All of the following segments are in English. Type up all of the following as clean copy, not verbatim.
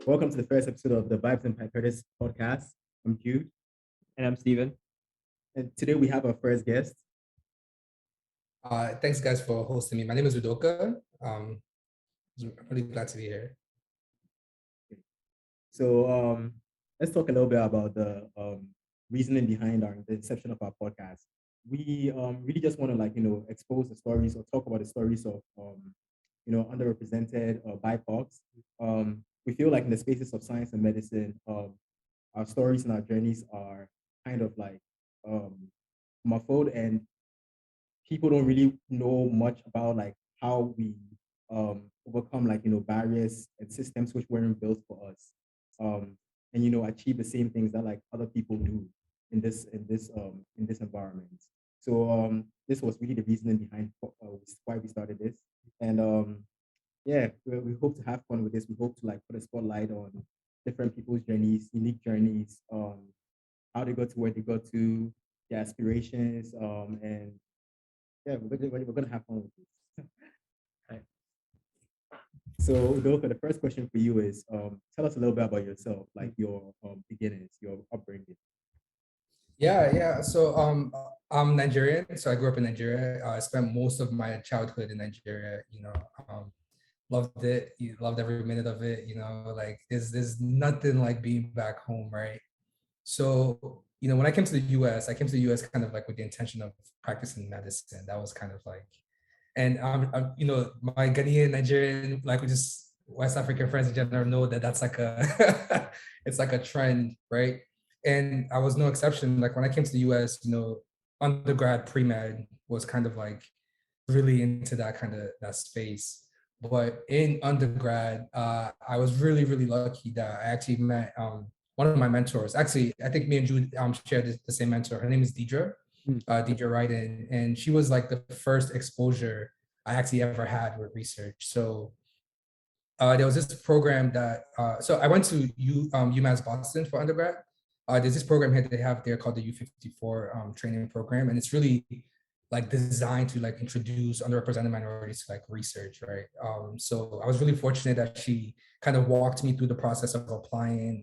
Welcome to the first episode of the Vibes&Pippetors podcast. I'm Jude, And I'm Steven. and today we have our first guest. Thanks, guys, for hosting me. My name is Udoka. I'm really glad to be here. So let's talk a little bit about the reasoning behind the inception of our podcast. We really just want to expose the stories or talk about the stories of underrepresented BIPOCs. We feel like in the spaces of science and medicine, our stories and our journeys are kind of like muffled, and people don't really know much about like how we overcome barriers and systems which weren't built for us, and achieve the same things that like other people do in this environment. So this was really the reasoning behind why we started this, and yeah, we hope to have fun with this. We hope to like put a spotlight on different people's journeys, unique journeys, how they got to where they got to, their aspirations, and yeah, we're gonna have fun with this. Right. So, Udoka, the first question for you is, tell us a little bit about yourself, like your beginnings, your upbringing. Yeah. So I'm Nigerian. So I grew up in Nigeria. I spent most of my childhood in Nigeria. Loved it. You loved every minute of it. Like there's nothing like being back home, right? So when I came to the U.S., I came to the U.S. kind of like with the intention of practicing medicine. That was kind of like, and my Ghanaian, Nigerian, like we just West African friends in general know that that's like a it's like a trend, right? And I was no exception. Like when I came to the US, undergrad pre-med was kind of like really into that kind of that space. But in undergrad, I was really, really lucky that I actually met one of my mentors. Actually, I think me and Jude shared the same mentor. Her name is Deidre, Deidre Ryden, and she was like the first exposure I actually ever had with research. So there was this program that, so I went to UMass Boston for undergrad. There's this program here that they have there called the U54 training program, and it's really like designed to like introduce underrepresented minorities to like research, right? So I was really fortunate that she kind of walked me through the process of applying.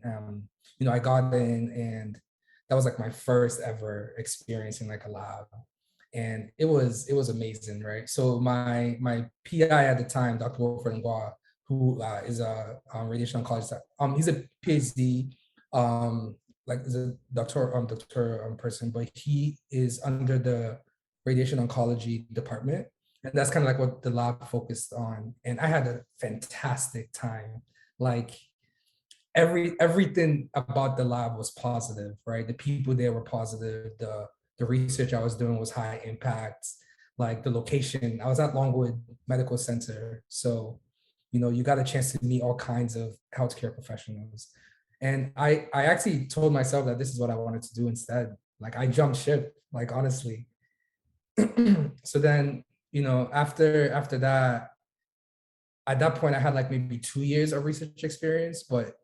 I got in, and that was like my first ever experience in like a lab, and it was amazing, right? So my PI at the time, Dr. Wilfred Ngwa, who is a radiation oncologist. He's a PhD, like is a doctor person, but he is under the radiation oncology department, and that's kind of like what the lab focused on. And I had a fantastic time. Like everything about the lab was positive, right? The people there were positive. The research I was doing was high impact. Like the location, I was at Longwood Medical Center, so you got a chance to meet all kinds of healthcare professionals. And I actually told myself that this is what I wanted to do instead. Like I jumped ship, like honestly. So then, after that, at that point I had like maybe 2 years of research experience, but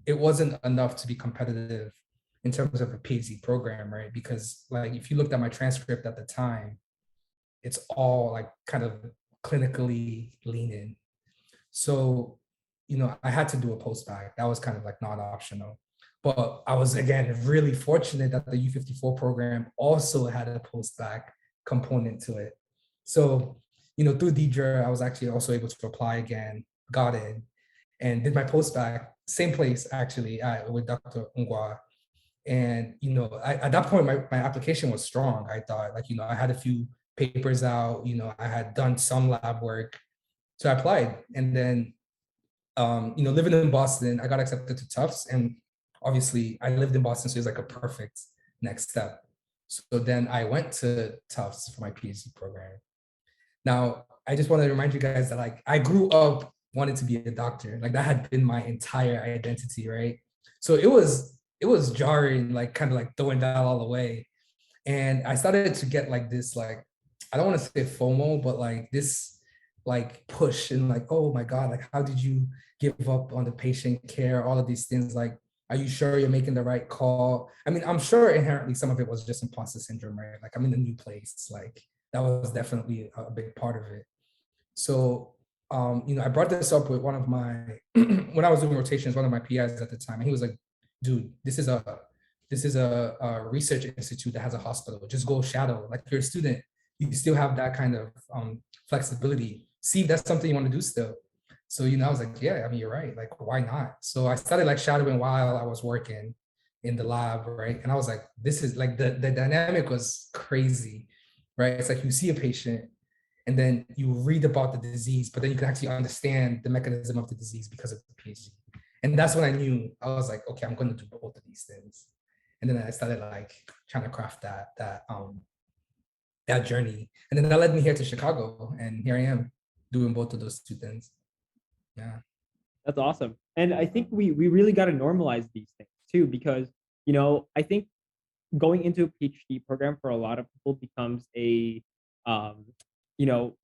it wasn't enough to be competitive in terms of a PhD program, right? Because like if you looked at my transcript at the time, it's all like kind of clinically leaning. So, I had to do a postbac. That was kind of like not optional. But I was, again, really fortunate that the U54 program also had a postbac component to it. So, through Deidre, I was actually also able to apply again, got in, and did my postbac, same place actually, with Dr. Ngwa. And, at that point, my application was strong. I thought, like, I had a few papers out, I had done some lab work. So I applied, and then living in Boston, I got accepted to Tufts, and obviously I lived in Boston, so it was like a perfect next step. So then I went to Tufts for my PhD program. Now, I just want to remind you guys that like I grew up wanting to be a doctor. Like that had been my entire identity, right? So it was jarring, like kind of like throwing that all away. And I started to get like this, like, I don't want to say FOMO, but like this like push and like, oh my God, like how did you give up on the patient care, all of these things? Like, are you sure you're making the right call? I mean, I'm sure inherently some of it was just imposter syndrome, right? Like I'm in a new place. Like that was definitely a big part of it. So I brought this up with one of my when I was doing rotations, one of my PIs at the time, and he was like, "Dude, this is a research institute that has a hospital. Just go shadow. Like you're a student, you still have that kind of flexibility. See if that's something you want to do still." So I was like, "Yeah, I mean, you're right. Like, why not?" So I started like shadowing while I was working in the lab, right? And I was like, "This is like the dynamic was crazy, right? It's like you see a patient." And then you read about the disease, but then you can actually understand the mechanism of the disease because of the PhD. And that's when I knew I was like, okay, I'm going to do both of these things. And then I started like trying to craft that journey. And then that led me here to Chicago, and here I am doing both of those two things. Yeah. That's awesome. And I think we really got to normalize these things too, because I think going into a PhD program for a lot of people becomes um, you know,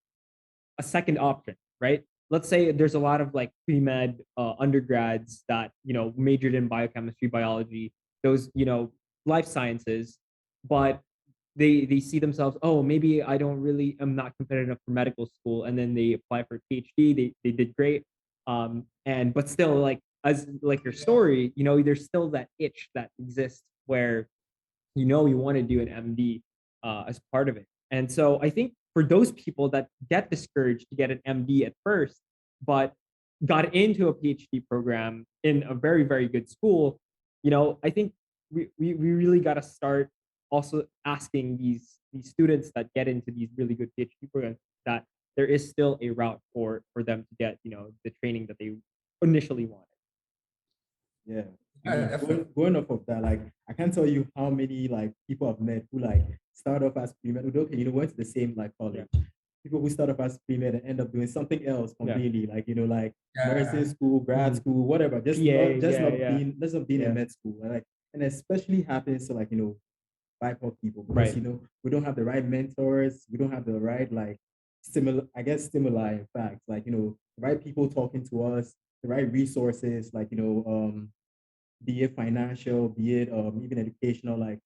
a second option, right? Let's say there's a lot of like pre-med undergrads that majored in biochemistry, biology, those life sciences, but they see themselves, oh, maybe I'm not competitive enough for medical school, and then they apply for PhD. They did great, and but still, like as like your story, there's still that itch that exists where you want to do an MD as part of it. And so I think for those people that get discouraged to get an MD at first, but got into a PhD program in a very, very good school, I think we really got to start also asking these students that get into these really good PhD programs that there is still a route for them to get, the training that they initially wanted. Yeah. I Yeah, mean, definitely. going off of that, like I can't tell you how many like people I've met who like start off as pre-med, Udoka, went to the same like Yeah. college. People who start off as pre-med and end up doing something else Yeah. completely, like like nursing Yeah. school, grad Mhm. school, whatever. PA. Yeah. Yeah. Just not being in Yeah. med school. Like, and especially happens to like, BIPOC people because Right. we don't have the right mentors, we don't have the right like stimuli, in fact, like the right people talking to us, the right resources, like be it financial, be it even educational, like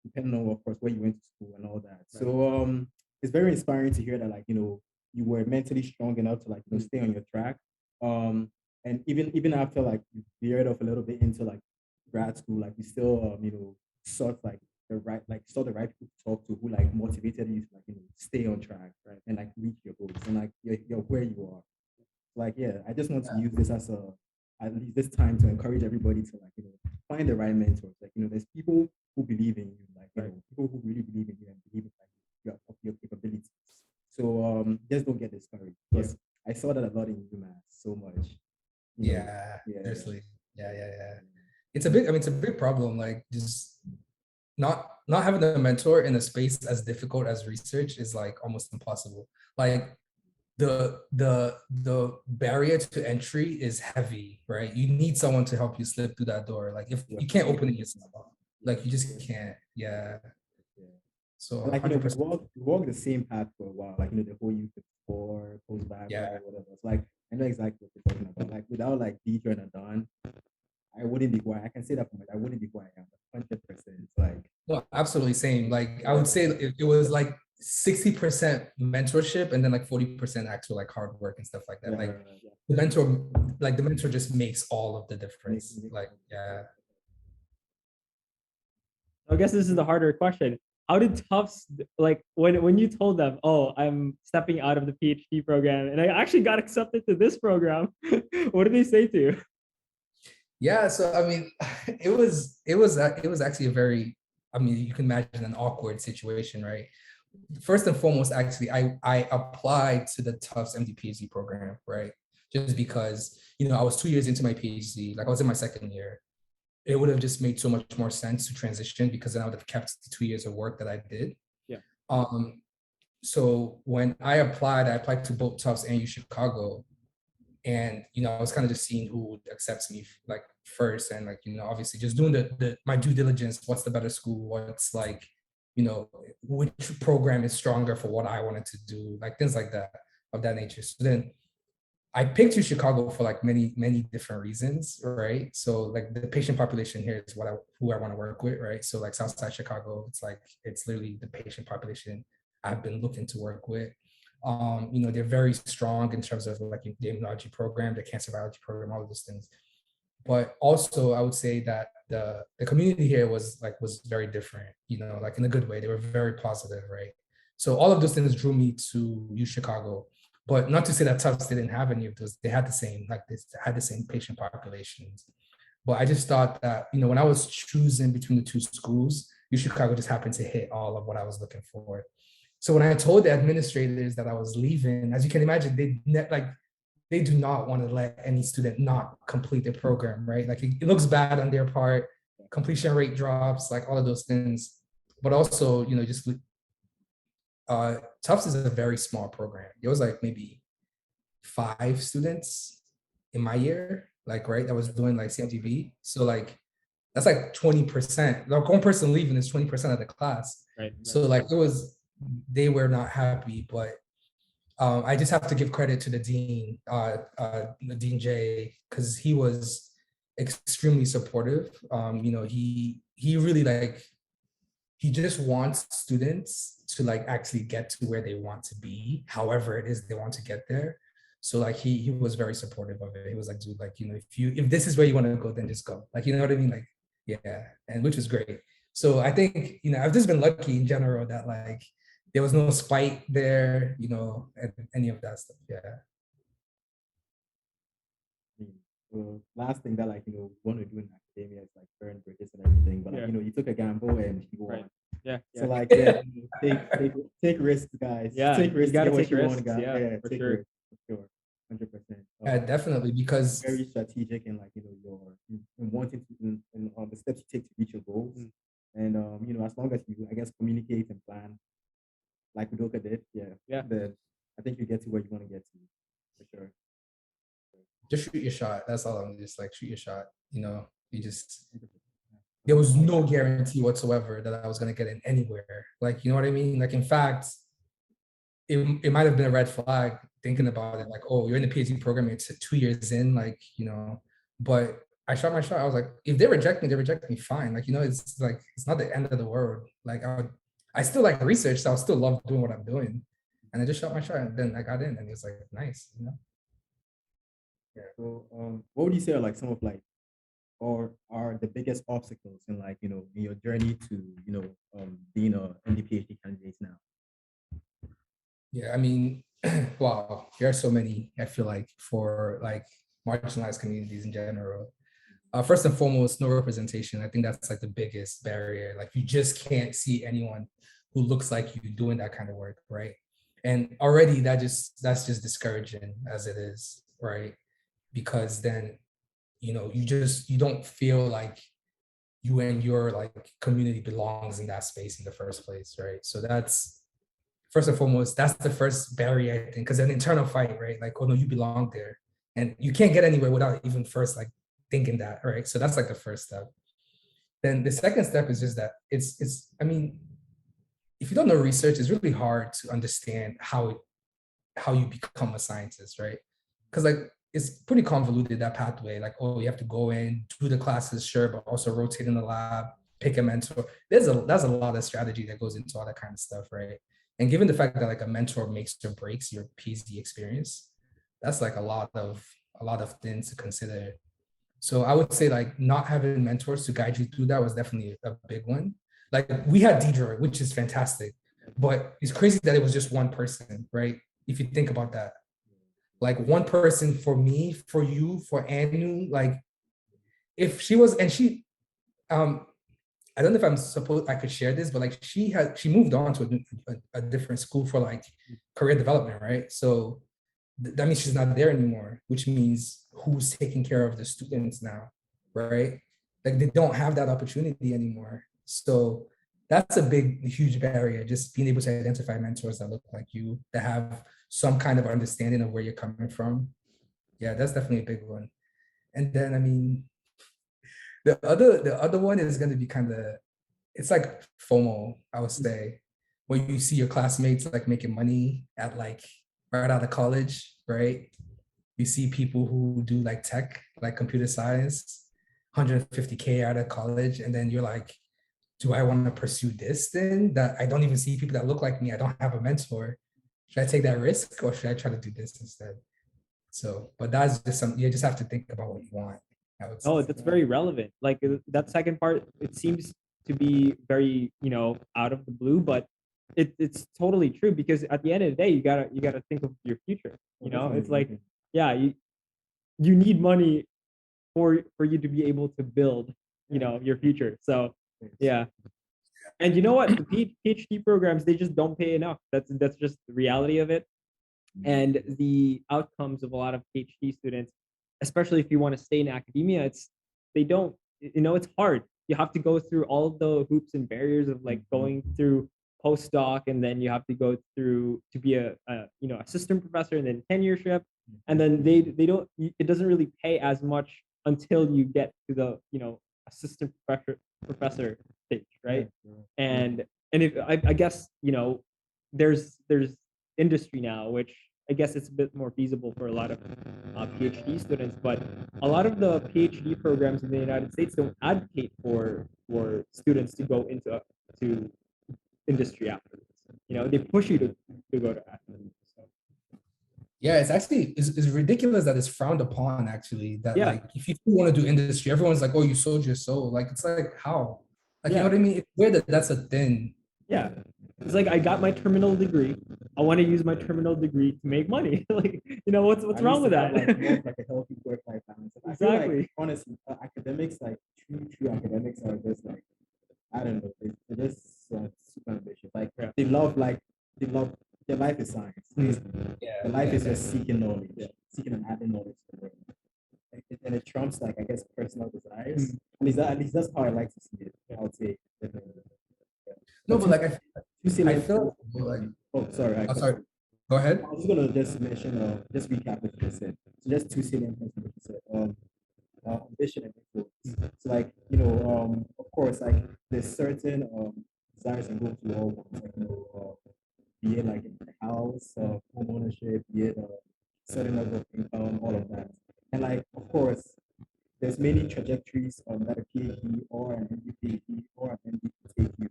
depending on of course where you went to school and all that. Right. So it's very inspiring to hear that like you were mentally strong enough to like Mm. stay on your track. Um and even after like you veered off a little bit into like grad school, like you still sought like saw the right people to talk to who like motivated you to like stay on track, right, and like reach your goals and like you're where you are. Like yeah, I just want to use this as a at least this time to encourage everybody to like find the right mentors. Like there's people who believe in you, like Right. people who really believe in you and believe in like your capabilities. So just don't get discouraged Yeah. because I saw that a lot in UMass so much. Yeah. Yeah, Seriously. Yeah. Yeah. Yeah. It's a big problem. Like just not having a mentor in a space as difficult as research is like almost impossible. Like the barrier to entry is heavy, right? You need someone to help you slip through that door. Like if yeah, you can't open it yourself, yeah, like you just can't. Yeah. yeah. So And like 100%. we walked the same path for a while, like the whole youth before, post back, Yeah. whatever. It's like I know exactly what you're talking about. Like without like Deidre and Adon, I wouldn't be who I can say that for my I wouldn't be who I am. 100%. Like No, absolutely same. Like I yeah, would say it was like 60% mentorship and then like 40% actual like hard work and stuff like that. yeah, Like yeah. the mentor just makes all of the Makes difference. makes Like, all the yeah. difference. I guess this is the harder question. How did Tufts like when you told them, "Oh, I'm stepping out of the PhD program and I actually got accepted to this program"? What did they say to you? Yeah, so I mean, it was actually a very, I mean, you can imagine an awkward situation, right? First and foremost, actually, I applied to the Tufts MD PhD program, right? Just because, I was 2 years into my PhD, like I was in my second year. It would have just made so much more sense to transition because then I would have kept the 2 years of work that I did. Yeah. Um, so when I applied to both Tufts and UChicago, and I was kind of just seeing who would accept me like first, and like obviously just doing the my due diligence. What's the better school? What's like which program is stronger for what I wanted to do, like things like that of that nature. So then I picked Chicago for like many different reasons, right? So like the patient population here is who I want to work with, right? So like Southside Chicago, it's literally the patient population I've been looking to work with. They're very strong in terms of like the immunology program, the cancer biology program, all of those things. But also I would say that the community here was very different, like in a good way. They were very positive, right? So all of those things drew me to UChicago. But not to say that Tufts didn't have any of those. They had the same patient populations. But I just thought that, when I was choosing between the two schools, UChicago just happened to hit all of what I was looking for. So when I told the administrators that I was leaving, as you can imagine, they do not want to let any student not complete the program, right? Like it looks bad on their part, completion rate drops, like all of those things. But also, just Tufts is a very small program. It was like maybe 5 students in my year, like, right, that was doing like CMTV. So like that's like 20%. Like one person leaving is 20% of the class. Right. So like they were not happy, but I just have to give credit to the dean, the Dean J, because he was extremely supportive. He really he just wants students to like actually get to where they want to be, however it is they want to get there. So like he was very supportive of it. He was like, dude, like, if this is where you want to go, then just go. Like, you know what I mean? Like, yeah, and which was great. So I think, I've just been lucky in general that like there was no spite there, and any of that stuff. Yeah. The last thing that want to do in academia is like earn bridges and everything, but like Yeah. you took a gamble and you Right. won. Yeah. So like take risks, guys. Yeah, Take risks. you gotta Get what take you risks. want, guys. Yeah, for take sure. risks for sure, 100%. Yeah, definitely, because Very strategic in like your in wanting to in the steps you take to reach your goals, and as long as you I guess communicate and plan like Udoka did, Yeah. then I think you get to where you want to get to for sure. just shoot your shot. That's all. I'm just like, shoot your shot. There was no guarantee whatsoever that I was going to get in anywhere. Like, you know what I mean? Like, in fact, it might have been a red flag thinking about it. Like, oh, you're in the PhD program, it's 2 years in, like, but I shot my shot. I was like, if they reject me, fine. Like, it's like, it's not the end of the world. Like, I still like research, so I still love doing what I'm doing. And I just shot my shot, and then I got in, and it was like, nice, Yeah. So, what would you say are like some of like, or are the biggest obstacles in like in your journey to being a MD PhD candidate now? Yeah, I mean, wow, there are so many, I feel like, for like marginalized communities in general. First and foremost, no representation. I think that's like the biggest barrier. Like you just can't see anyone who looks like you doing that kind of work, right? And already that's just discouraging as it is, right? Because then, you don't feel like you and your like community belongs in that space in the first place, right? So that's first and foremost, that's the first barrier, I think, because an internal fight, right? Like, oh no, you belong there. And you can't get anywhere without even first like thinking that, right? So that's like the first step. Then the second step is just that I mean, if you don't know research, it's really hard to understand how you become a scientist, right? Because like it's pretty convoluted, that pathway. Like, oh, you have to go in, do the classes, sure, but also rotate in the lab, pick a mentor. There's a lot of strategy that goes into all that kind of stuff, right? And given the fact that like a mentor makes or breaks your PhD experience, that's like a lot of things to consider. So I would say like not having mentors to guide you through that was definitely a big one. Like we had Deidre, which is fantastic, but it's crazy that it was just one person, right? If you think about that, like one person for me, for you, for Anu, like if she was, and she, I don't know if I could share this, but like she moved on to a different school for like career development, right? So that means she's not there anymore, which means who's taking care of the students now, right? Like they don't have that opportunity anymore. So that's a big, huge barrier, just being able to identify mentors that look like you, that have some kind of understanding of where you're coming from. Yeah, that's definitely a big one. And then, I mean, the other one is going to be kind of, it's like FOMO, I would say, when you see your classmates like making money at like right out of college, right? You see people who do like tech, like computer science, 150K out of college, and then you're like, do I want to pursue this then? That I don't even see people that look like me. I don't have a mentor. should I take that risk or should I try to do this instead? So, but that's just something you just have to think about what you want, I would say. Oh, that's very relevant. Like that second part, it seems to be very, out of the blue, but it's totally true because at the end of the day, you gotta think of your future. It's like, yeah, you need money for you to be able to build, your future. So yeah. And you know what? The PhD programs, they just don't pay enough. That's just the reality of it. And the outcomes of a lot of PhD students, especially if you want to stay in academia, they don't, it's hard. You have to go through all of the hoops and barriers of like going through postdoc, and then you have to go through to be a assistant professor and then tenureship. And then they don't, it doesn't really pay as much until you get to the, assistant professor stage, right? And if I guess, there's industry now, which I guess it's a bit more feasible for a lot of PhD students, but a lot of the PhD programs in the United States don't advocate for students to go to industry afterwards. They push you to go to academia. So, Yeah, it's actually it's ridiculous that it's frowned upon actually. That yeah, like if you want to do industry, everyone's like, oh, you sold your soul. Like it's like how? Like you know yeah, what I mean? It's weird that that's a thing. yeah. It's like I got my terminal degree. I want to use my terminal degree to make money. Like, what's wrong with that? Like more of like a healthy work-life balance. I feel like Exactly. honestly, academics, like true academics, are just like, I don't know, they're just super ambitious. Like Yeah. they love their life is science. Basically. Yeah, Their life is just seeking knowledge, seeking and adding knowledge to the world. And it trumps, like, I guess, personal desires. At least that's how I like to see it. I would say. no, but like I like, feel like oh, sorry. oh, sorry. Go ahead. I was just gonna just mention, just recap what you just said. So just two salient points what you said. Ambition and influence. So like, of course, like there's certain desires and goals we all want, like, be it like a house, home ownership, be it certain level of income, all of that. And like, of course, there's many trajectories that a PhD or an MD or an MD can take you.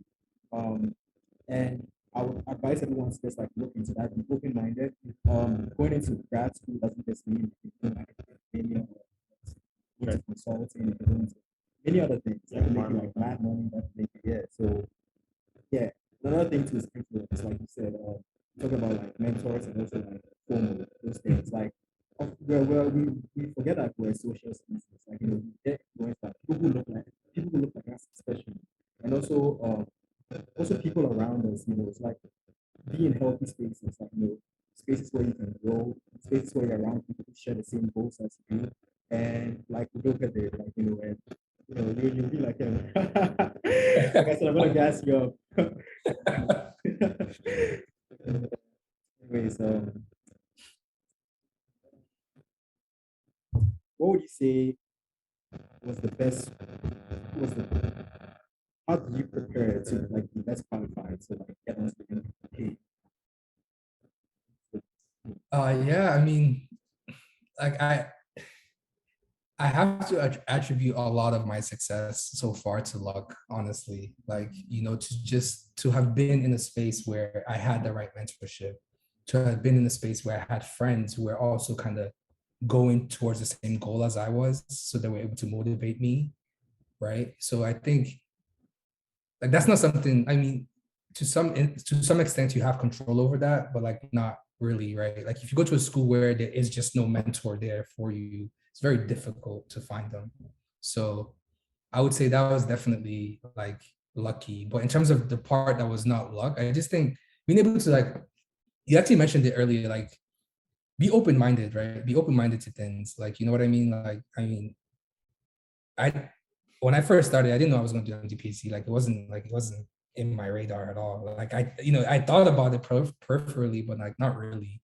And I would advise everyone to just like look into that, be open-minded. Going into grad school doesn't just mean doing academia or into consulting, you can go into many other things that can make you like mad money, that can make you, so yeah. Another thing too is influence, like you said, talking about like mentors and also like formal those things. Like we forget that we're social species. Like, we get influenced by people who look like us, especially, and also people around us. It's like be in healthy spaces, like, spaces where you can grow, spaces where you're around people who share the same goals as you, and like Udoka did, like, and you'll be like, like I said, I'm gonna gas you up. Anyways, what would you say was the best? Was the How do you prepare to like be best qualified to like get onto the pay? Yeah, I mean, like I have to attribute a lot of my success so far to luck, honestly. Like, to have been in a space where I had the right mentorship, to have been in a space where I had friends who were also kind of going towards the same goal as I was, so they were able to motivate me, right? So I think like that's not something, I mean, to some extent you have control over that, but like not really, right? Like if you go to a school where there is just no mentor there for you, it's very difficult to find them. So I would say that was definitely like lucky. But in terms of the part that was not luck, I just think being able to, like, you actually mentioned it earlier, like be open-minded, right? Be open-minded to things. Like, you know what I mean? Like, I mean, I when I first started, I didn't know I was going to do MDPC. Like it wasn't in my radar at all. Like I thought about it peripherally, but like not really.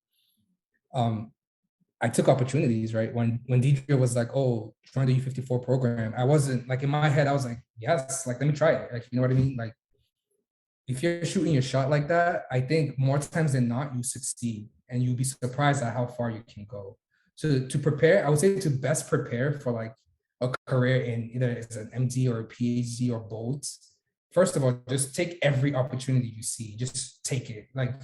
I took opportunities, right? When Deidre was like, "Oh, trying the U54 program," I wasn't like, in my head, I was like, "Yes, like let me try it." Like, you know what I mean? Like if you're shooting your shot like that, I think more times than not you succeed, and you'll be surprised at how far you can go. So to prepare, I would say to best prepare for like a career in either as an MD or a PhD or both. First of all, just take every opportunity you see. Just take it. Like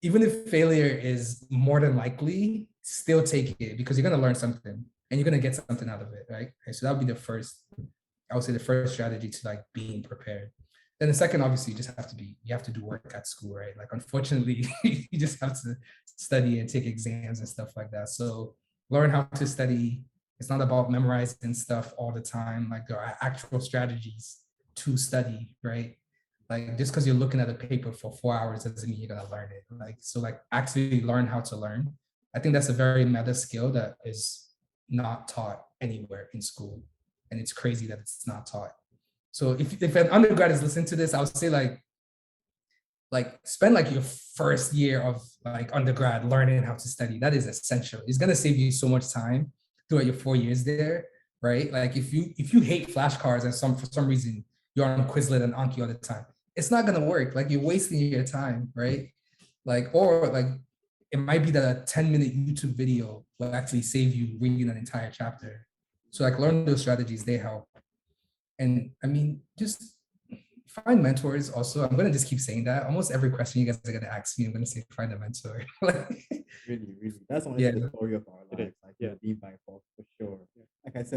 even if failure is more than likely, still take it because you're gonna learn something and you're gonna get something out of it, right? Okay, so that would be the first, I would say the first strategy to like being prepared. Then the second, obviously, you have to do work at school, right? Like, unfortunately, you just have to study and take exams and stuff like that. So learn how to study. It's not about memorizing stuff all the time. Like, there are actual strategies to study, right? Like, just because you're looking at a paper for 4 hours doesn't mean you're gonna learn it. Like, so like actually learn how to learn. I think that's a very meta skill that is not taught anywhere in school. And it's crazy that it's not taught. So if an undergrad is listening to this, I would say like spend like your first year of like undergrad learning how to study. That is essential. It's gonna save you so much time throughout your 4 years there, right? Like if you hate flashcards and for some reason you're on Quizlet and Anki all the time, it's not gonna work. Like you're wasting your time, right? Like or like it might be that a 10-minute YouTube video will actually save you reading an entire chapter. So like learn those strategies, they help. And I mean, just find mentors also. I'm gonna just keep saying that. Almost every question you guys are gonna ask me, I'm gonna say find a mentor. Really, really. That's Yeah. honestly the story of our It is. lives, like you Yeah. know, being by for sure. Yeah.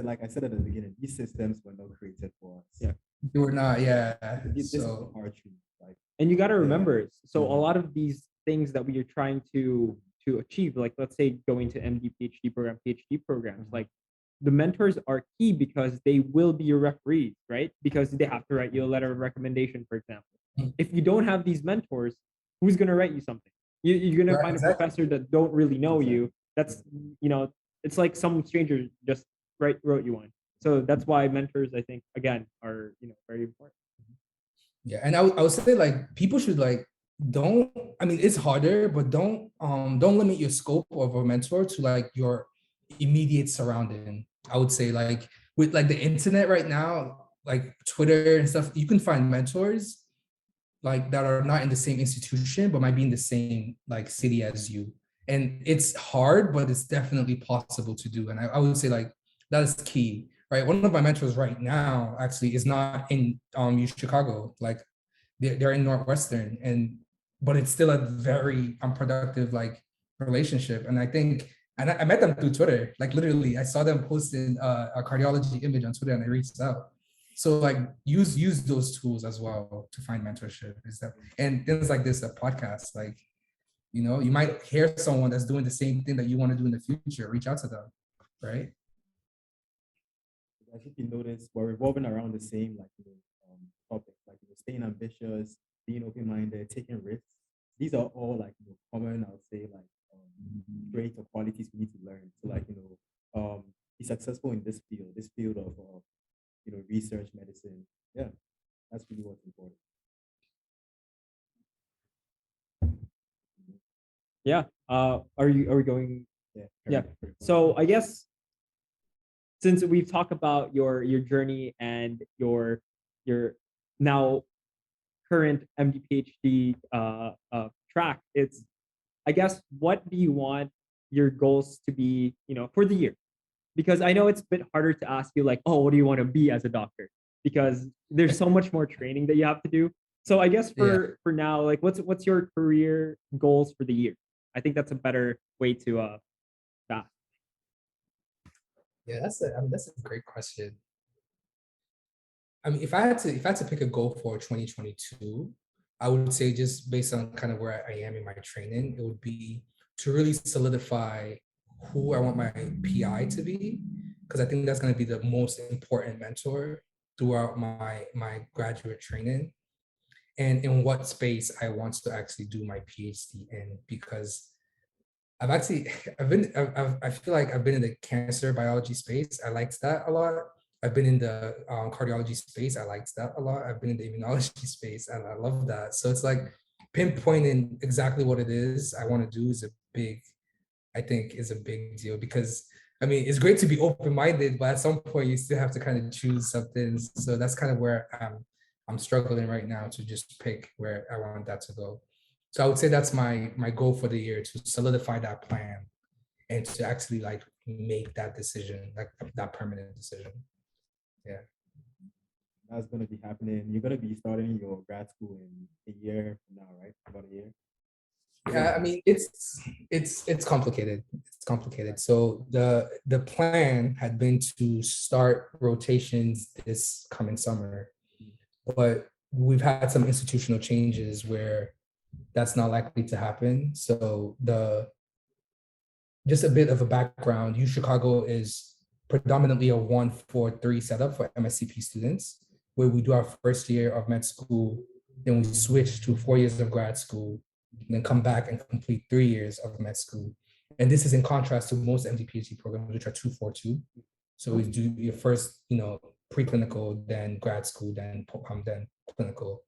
Like I said at the beginning, these systems were not created for us. Yeah. They were not, yeah. This is the So hard truth. Like And you got to yeah. remember, so a Mhm. lot of these things that we are trying to achieve, like let's say going to MD, PhD program, PhD programs, Mhm. like the mentors are key because they will be your referees, right? Because they have to write you a letter of recommendation, for example. If you don't have these mentors, who's going to write you something? You're going to right, find a exactly. professor that don't really know Exactly. you. That's, you know, it's like some stranger just wrote you one. So that's why mentors, I think, again, are, very important. Yeah, and I would say like people should like don't. I mean, it's harder, but don't limit your scope of a mentor to like your immediate surrounding. I would say like with like the internet right now, like Twitter and stuff, you can find mentors like that are not in the same institution but might be in the same like city as you, and it's hard but it's definitely possible to do. And I would say like that is key, right? One of my mentors right now actually is not in Chicago. Like they're in Northwestern, and but it's still a very unproductive like relationship. And I think, and I met them through Twitter. Like literally, I saw them posting a cardiology image on Twitter, and I reached out. So like use those tools as well to find mentorship. Is that and things like this, a podcast, like you might hear someone that's doing the same thing that you want to do in the future. Reach out to them, right? As if you notice, we're revolving around the same like topics, like staying ambitious, being open-minded, taking risks. These are all like common, I would say, like traits or qualities we need to learn to like be successful in this field of research medicine. Yeah, that's really what's important. Yeah. Are we going? Yeah. Yeah. Very So I guess since we've talked about your journey and your now current MD PhD track, it's I guess what do you want your goals to be, for the year? Because I know it's a bit harder to ask you like, oh, what do you want to be as a doctor? Because there's so much more training that you have to do. So I guess Yeah. for now, like what's your career goals for the year? I think that's a better way to ask. Yeah, that's a great question. I mean, if I had to pick a goal for 2022, I would say just based on kind of where I am in my training, it would be to really solidify who I want my PI to be, because I think that's going to be the most important mentor throughout my graduate training, and in what space I want to actually do my PhD in. Because I've actually I feel like I've been in the cancer biology space. I liked that a lot. I've been in the cardiology space. I liked that a lot. I've been in the immunology space, and I love that. So it's like pinpointing exactly what it is I want to do is a big, I think, is a big deal. Because I mean, it's great to be open-minded, but at some point you still have to kind of choose something. So that's kind of where I'm struggling right now to just pick where I want that to go. So I would say that's my goal for the year, to solidify that plan and to actually like make that decision, like that permanent decision. Yeah. That's gonna be happening. You're gonna be starting your grad school in a year from now, right? About a year. Yeah, I mean it's complicated. It's complicated. So the plan had been to start rotations this coming summer, but we've had some institutional changes where that's not likely to happen. So the just a bit of a background, UChicago is predominantly a 1-4-3 setup for MSCP students, where we do our first year of med school, then we switch to 4 years of grad school, and then come back and complete 3 years of med school. And this is in contrast to most MD PhD programs, which are 2-4-2. So we do your first, preclinical, then grad school, then clinical.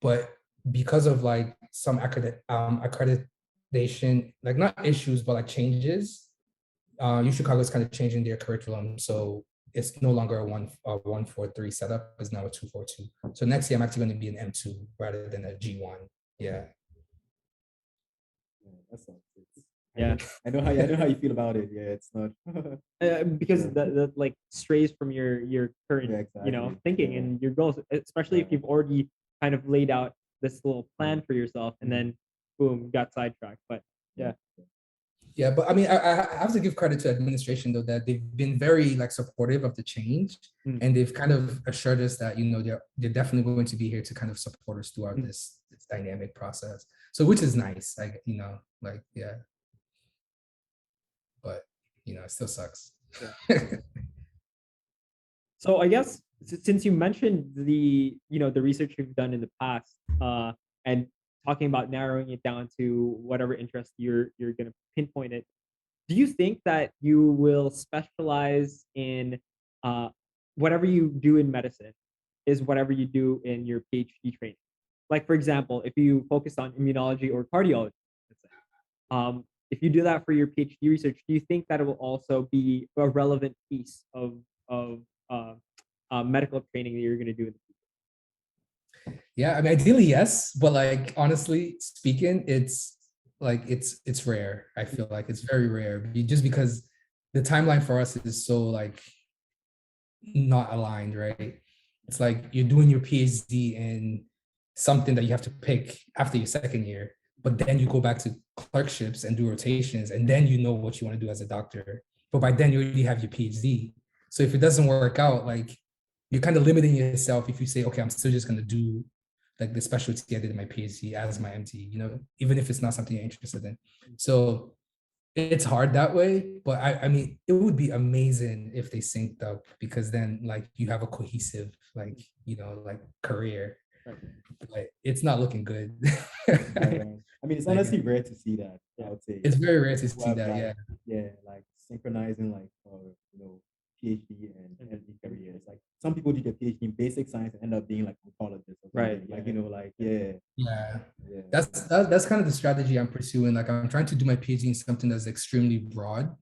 But because of like some accreditation, like not issues, but like changes, UChicago is kind of changing their curriculum. So it's no longer a 1-4-3 setup, it's now a 2-4-2. So next year I'm actually going to be an M2 rather than a G1. Yeah. That sounds good. Yeah. I know how you feel about it. Yeah, it's not because Yeah. that like strays from your current Yeah, exactly. thinking Yeah. and your goals, especially if Yeah. you've already kind of laid out this little plan for yourself and then boom, got sidetracked. But yeah. Yeah, but I mean, I have to give credit to administration though, that they've been very like supportive of the change, and they've kind of assured us that they're definitely going to be here to kind of support us throughout this dynamic process. So which is nice, like like yeah, but it still sucks. So I guess since you mentioned the research you've done in the past, and talking about narrowing it down to whatever interest you're gonna pinpoint it, do you think that you will specialize in uh, whatever you do in medicine is whatever you do in your PhD training? Like for example, if you focus on immunology or cardiology, let's say, if you do that for your PhD research, do you think that it will also be a relevant piece of uh, medical training that you're going to do in the future? Yeah, I mean, ideally yes, but like honestly speaking, it's like it's rare. I feel like it's very rare, just because the timeline for us is so like not aligned, right? It's like you're doing your PhD in something that you have to pick after your second year, but then you go back to clerkships and do rotations, and then you know what you want to do as a doctor. But by then you already have your PhD. So if it doesn't work out, like you're kind of limiting yourself if you say, okay, I'm still just gonna do like the specialty I did in my PhD as my MD, even if it's not something you're interested in. So it's hard that way, but I mean, it would be amazing if they synced up, because then like you have a cohesive like like career. But it's not looking good. I mean, it's honestly rare to see that. I would say It's very rare to who see have that. like Yeah. like synchronizing like PhD and MD careers. Like some people do their PhD in basic science and end up being like oncologists or Right. something. Like like yeah. Yeah. Yeah. That's kind of the strategy I'm pursuing. Like I'm trying to do my PhD in something that's extremely broad,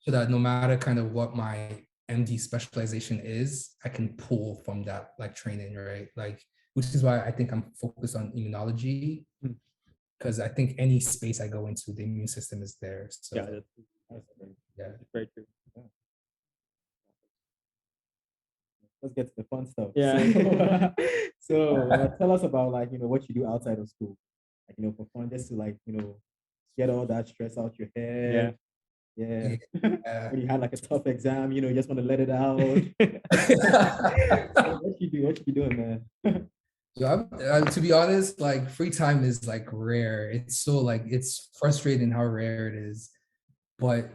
so that no matter kind of what my MD specialization is, I can pull from that like training, right? Like, which is why I think I'm focused on immunology, because I think any space I go into, the immune system is there. So That's very true. Let's get to the fun stuff. Yeah. So tell us about like what you do outside of school, like for fun, just to like get all that stress out your head. Yeah. When you had like a tough exam, you just want to let it out. What you doing, man? Yeah, to be honest, like free time is like rare. It's so like it's frustrating how rare it is. But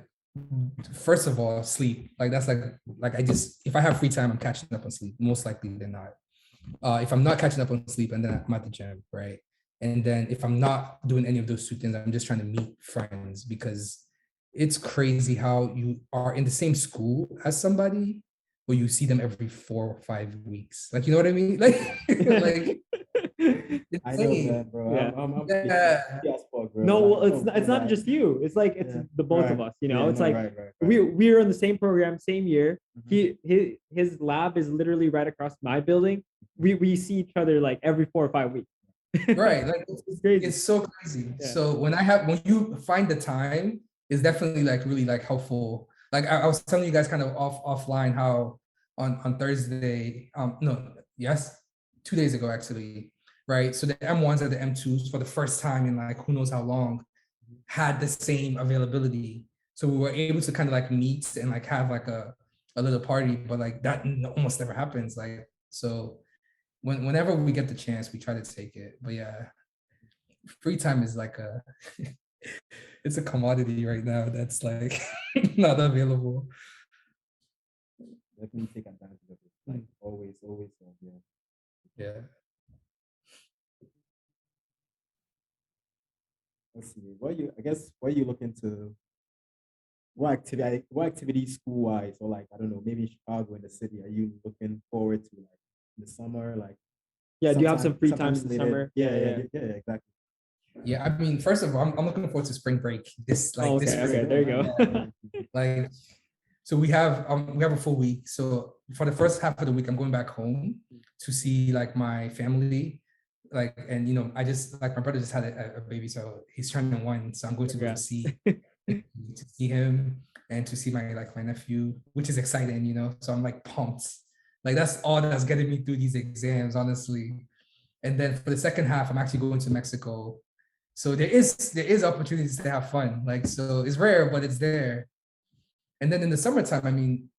first of all, sleep. Like that's like I just, if I have free time, I'm catching up on sleep, most likely than not. If I'm not catching up on sleep, and then I'm at the gym, right? And then if I'm not doing any of those two things, I'm just trying to meet friends, because it's crazy how you are in the same school as somebody, but you see them every 4 or 5 weeks. Like, you know what I mean? Like, like I know insane. that, bro. Yeah. I'm Yeah. as fuck, bro. No, Like, well, it's not just you. It's like it's the both of us. It's no, like right. we're in the same program, same year. His lab is literally right across my building. We see each other like every 4 or 5 weeks. Right. Like It's crazy. it's so crazy. Yeah. So when you find the time, it's definitely like really like helpful. Like I was telling you guys kind of offline how on Thursday, no, yes, 2 days ago actually, right? So the M1s and the M2s for the first time in like who knows how long had the same availability. So we were able to kind of like meet and like have like a little party, but like that almost never happens. Like, so whenever we get the chance, we try to take it. But yeah, free time is like it's a commodity right now that's like not available. Definitely take advantage of it. Like always, yeah. Yeah. Let's see. What are you looking to what activities school wise or like I don't know, maybe in Chicago in the city are you looking forward to like in the summer, like Yeah, do you have some free time sometimes in the slated. summer? Yeah, exactly. Yeah, I mean, first of all, I'm looking forward to spring break. This Oh, like this okay, spring. okay, there you Yeah, go. like so we have a full week. So for the first half of the week, I'm going back home to see like my family. Like, and you know, I just like my brother just had a baby, so he's turning 1. So I'm going to go Congrats. see him and to see my nephew, which is exciting, you know. So I'm like pumped. Like that's all that's getting me through these exams, honestly. And then for the second half, I'm actually going to Mexico. So there is opportunities to have fun. Like, so it's rare, but it's there. And then in the summertime, I mean,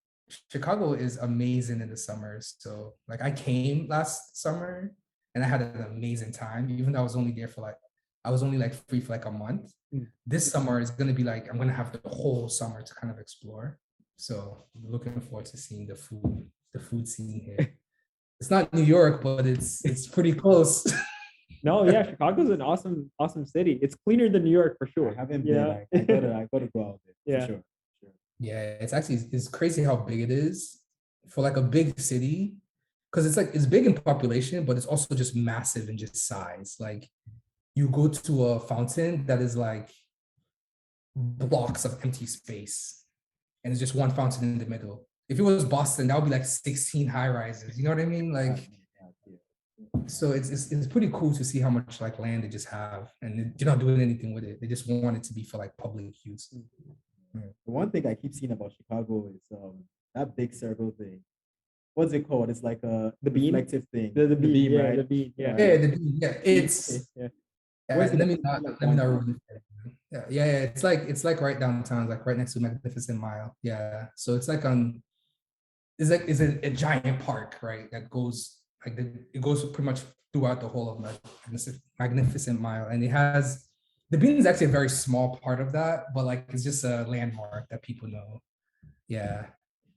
Chicago is amazing in the summer. So like I came last summer and I had an amazing time, even though I was only like free for like a month. Mm. This summer is gonna be like I'm gonna have the whole summer to kind of explore. So I'm looking forward to seeing the food scene here. It's not New York, but it's pretty close. No, yeah, Chicago's an awesome city. It's cleaner than New York for I sure. haven't been. Yeah. I gotta go out there Yeah. for sure. Sure. Yeah, it's crazy how big it is for like a big city, because it's big in population, but it's also just massive in just size. Like you go to a fountain that is like blocks of empty space, and it's just one fountain in the middle. If it was Boston, that would be like 16 high rises. You know what I mean? Like, so it's pretty cool to see how much like land they just have, and they're not doing anything with it. They just want it to be for like public use. The one thing I keep seeing about Chicago is that big circle thing. What's it called? It's like a The beam? reflective thing. The beam, yeah, right? the beam, yeah. Yeah, Okay, yeah. Where's it? let me Like let me not downtown? ruin it. Yeah. It's like right downtown, like right next to Magnificent Mile. Yeah. So it's like it's a giant park, right? That goes like it goes pretty much throughout the whole of Magnificent Mile. And it has the bean is actually a very small part of that, but like it's just a landmark that people know. Yeah.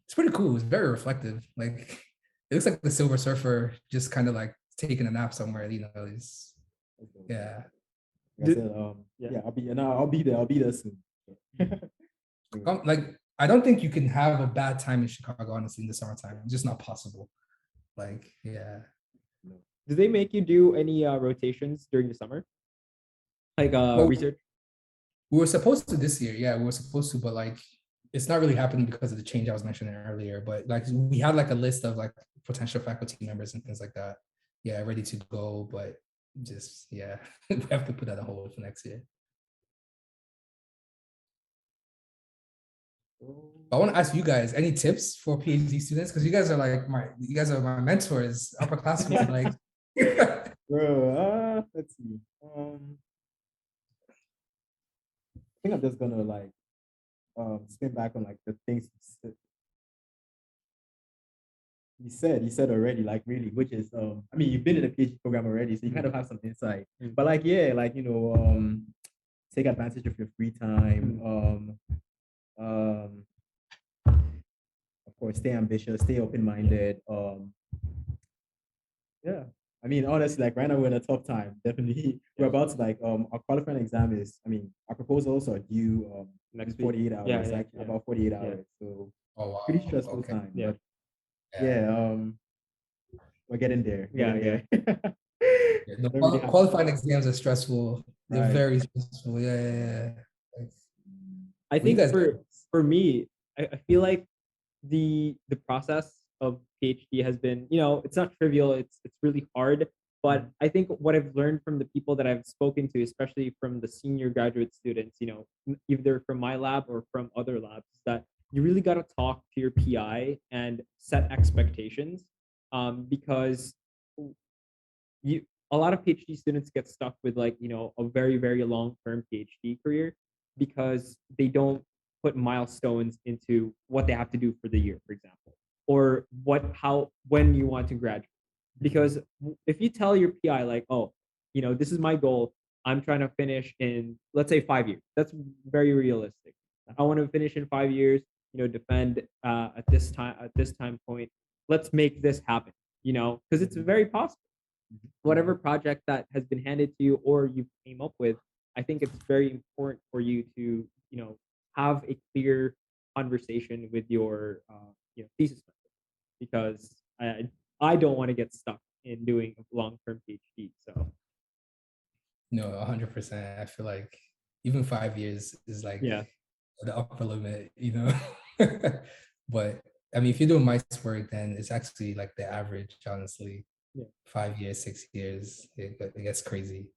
It's pretty cool. It's very reflective. Like it looks like the Silver Surfer just kind of like taking a nap somewhere, you know. Yeah. Like I said, Yeah. yeah, I'll be there. I'll be there soon. Like I don't think you can have a bad time in Chicago, honestly, in the summertime. It's just not possible. Like, yeah. Do they make you do any rotations during the summer? Like Well, research? we were supposed to this year, yeah, we were supposed to, but like it's not really happening because of the change I was mentioning earlier. But like we had like a list of like potential faculty members and things like that. Yeah, ready to go, but just yeah, we have to put that on hold for next year. I want to ask you guys any tips for PhD students because you guys are my mentors, upperclassmen. Like, Bro, let's see. I think I'm just gonna like spin back on like the things you said already, like really, which is I mean you've been in a PhD program already, so you kind of have some insight. But like yeah, like take advantage of your free time. Of course, stay ambitious, stay open-minded. Yeah. I mean, honestly, like right now we're in a tough time. Definitely, we're about to like our qualifying exam is. I mean, our proposals are due Next in week. 48 hours, Yeah, like yeah. about 48 Yeah. hours. So oh wow, pretty stressful okay, time. Yeah. But yeah. yeah, we're getting there. Yeah, Getting yeah. there. Yeah, no, Don't really have qualifying exams are stressful. They're right. very stressful. Yeah. Like, I what you think guys got? for me, I feel like the process of PhD has been, it's not trivial, it's really hard. But I think what I've learned from the people that I've spoken to, especially from the senior graduate students, either from my lab or from other labs, is that you really got to talk to your PI and set expectations, because you a lot of PhD students get stuck with like, a very, very long-term PhD career because they don't put milestones into what they have to do for the year, for example, or when you want to graduate. Because if you tell your PI like, oh, this is my goal. I'm trying to finish in, let's say, 5 years. That's very realistic. I want to finish in 5 years. Defend at this time point. Let's make this happen. Because it's very possible. Whatever project that has been handed to you or you came up with, I think it's very important for you to, have a clear conversation with your, thesis mentor, because I don't want to get stuck in doing a long-term PhD. So No, 100%. I feel like even 5 years is like yeah, the upper limit, you know. But I mean, if you're doing my work, then it's actually like the average, honestly. yeah. 5 years, 6 years, it gets crazy.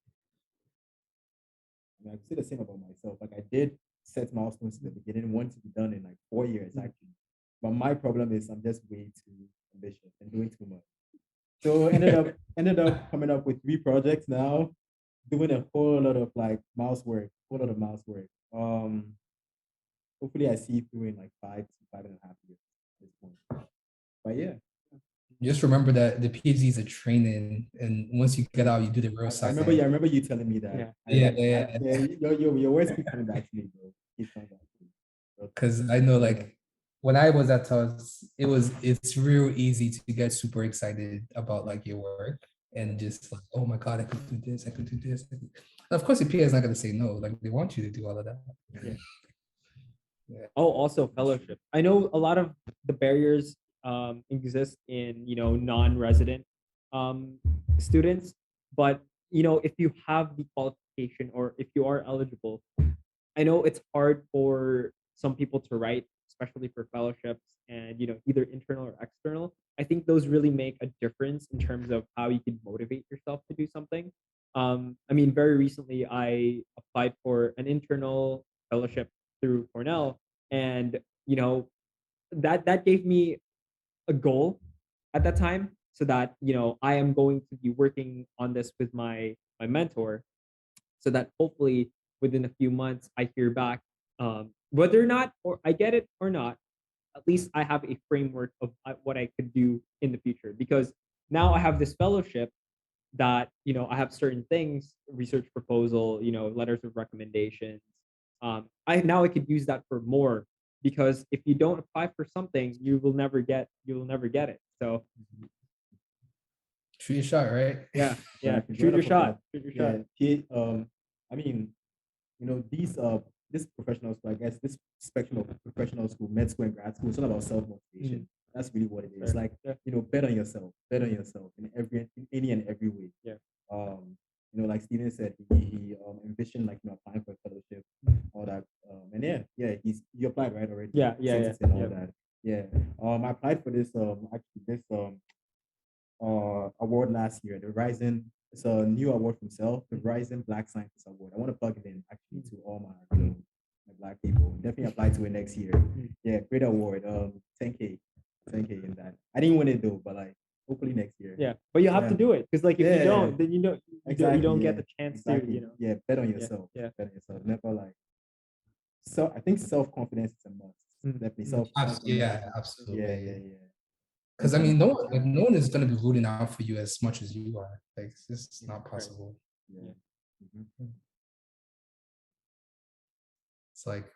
I can say the same about myself. Like I did set milestones in the beginning, want to be done in like 4 years actually. But my problem is I'm just way too ambitious and doing too much. So ended up coming up with 3 projects now, doing a whole lot of like mouse work, whole lot of mouse work. Hopefully I see through in like 5 to 5.5 years at this point. But yeah, Just remember that the PhD is a training, and once you get out, you do the real I remember. Yeah, I science. remember you telling me that. Yeah. Yeah. Your words keep coming back to me, bro. Keep coming back to me. Because I know, Yeah. like, when I was at TUS, it's real easy to get super excited about like your work and just like, oh my God, I could do this, I could do this. Of course, the PA is not going to say no. Like, they want you to do all of that. Yeah. Yeah. Oh, also fellowship. I know a lot of the barriers exist in non-resident um, students, but if you have the qualification or if you are eligible, I know it's hard for some people to write, especially for fellowships and either internal or external. I think those really make a difference in terms of how you can motivate yourself to do something. I mean, very recently I applied for an internal fellowship through Cornell, and that gave me a goal at that time, so that I am going to be working on this with my mentor, so that hopefully within a few months I hear back, whether or not or I get it or not. At least I have a framework of what I could do in the future, because now I have this fellowship that I have certain things, research proposal, letters of recommendations. I could use that for more, because if you don't apply for something, you will never get it. So Shoot your shot, right? yeah, yeah, Exactly. shoot Round your of applause. shot, shoot your shot. Yeah. I mean, these this professional school, I guess this spectrum of professional school, med school and grad school, it's all about self motivation. That's really what it is. Fair. Like, Yeah, bet on yourself, in any and every way. yeah, Um, like Steven said, he envisioned like applying for a fellowship, all that. And yeah, he applied right already. yeah, yeah, Sent yeah, it and all yeah. that. Yeah. I applied for this actually this award last year. The Rising, it's a new award from Self, the Rising Black Scientist Award. I want to plug it in actually to all my black people. Definitely apply to it next year. Yeah, great award. 10K, 10K in that. I didn't win it though, but like hopefully next year. Yeah, but you have to Yeah. do it, because like if you Yeah. don't, then you don't get yeah, the chance exactly. to. Yeah, bet on yourself. Yeah. Bet on yourself. Never like so I think self-confidence is a must. Definitely self-confidence. Yeah, Yeah, absolutely. yeah, yeah. Because I mean, no one is going to be rooting out for you as much as you are. Like, it's just not Right. possible. Yeah. It's like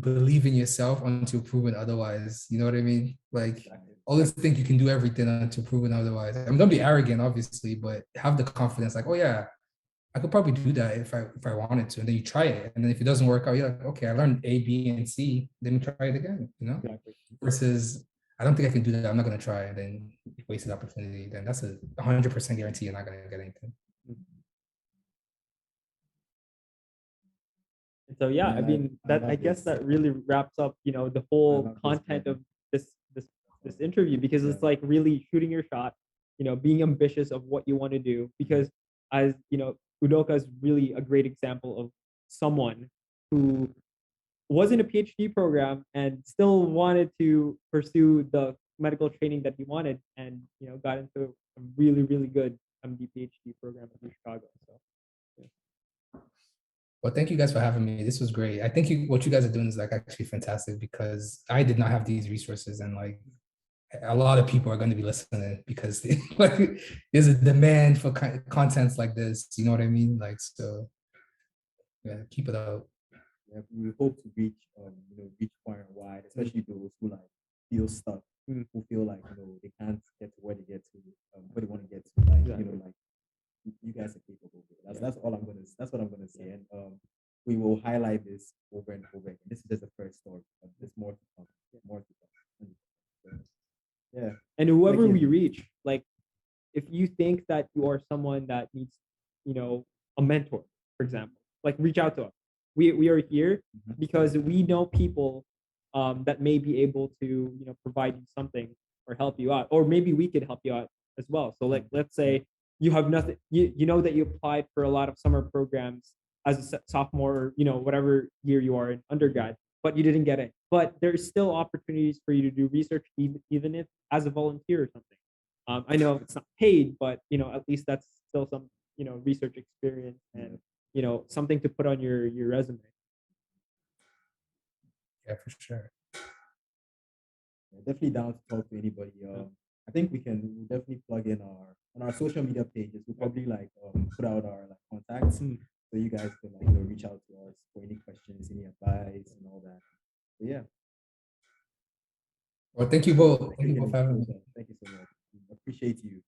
believe in yourself until proven otherwise. You know what I mean? Like, Exactly. always think you can do everything until proven otherwise. I mean, don't be arrogant, obviously, but have the confidence. Like, oh yeah, I could probably do that if I wanted to. And then you try it, and then if it doesn't work out, you're like, okay, I learned A, B, and C. Let me try it again. Exactly. Versus, I don't think I can do that. I'm not gonna try, and then wasted opportunity. Then that's a 100% guarantee you're not gonna get anything. And so yeah, I Man, mean I that I love guess this. that really wraps up, the I whole love this, content man. of this interview, because it's Yeah. like really shooting your shot, being ambitious of what you want to do. Because as Udoka is really a great example of someone who was in a PhD program and still wanted to pursue the medical training that he wanted, and got into a really, really good MD PhD program at UChicago. So Well, thank you guys for having me. This was great. I think what you guys are doing is like actually fantastic because I did not have these resources, and like a lot of people are going to be listening because like there's a demand for contents like this. You know what I mean? Like, so yeah, keep it up. Yeah, we hope to reach, reach far and wide, especially those who like feel stuck, who feel like they can't get to where they get to, where they want to get to. Like like you guys are capable. That's all I'm gonna. That's what I'm gonna say. And we will highlight this over and over again. This is just the first story. There's more to come. More to come. So, yeah. And whoever we reach, like if you think that you are someone that needs, a mentor, for example, like reach out to us. We are here because we know people that may be able to, provide you something or help you out, or maybe we could help you out as well. So like, let's say you have nothing, you know that you applied for a lot of summer programs as a sophomore, whatever year you are in undergrad, but you didn't get it. But there's still opportunities for you to do research, even if as a volunteer or something. I know it's not paid, but at least that's still some research experience and something to put on your resume. Yeah, for sure. Yeah, definitely down to talk to anybody. I think we'll definitely plug in on our social media pages. We'll probably like put out our like contacts so you guys can like reach out to us for any questions, any advice, and all that. So yeah. Well, thank you both. Thank you both for having me. Thank you so much. We appreciate you,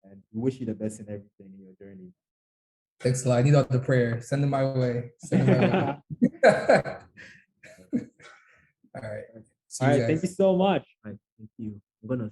and we wish you the best in everything in your journey. Thanks a lot. I need all the prayer. Send them my way. Send them my way. All right. All right. Thank you so much. All right. Thank you. I'm gonna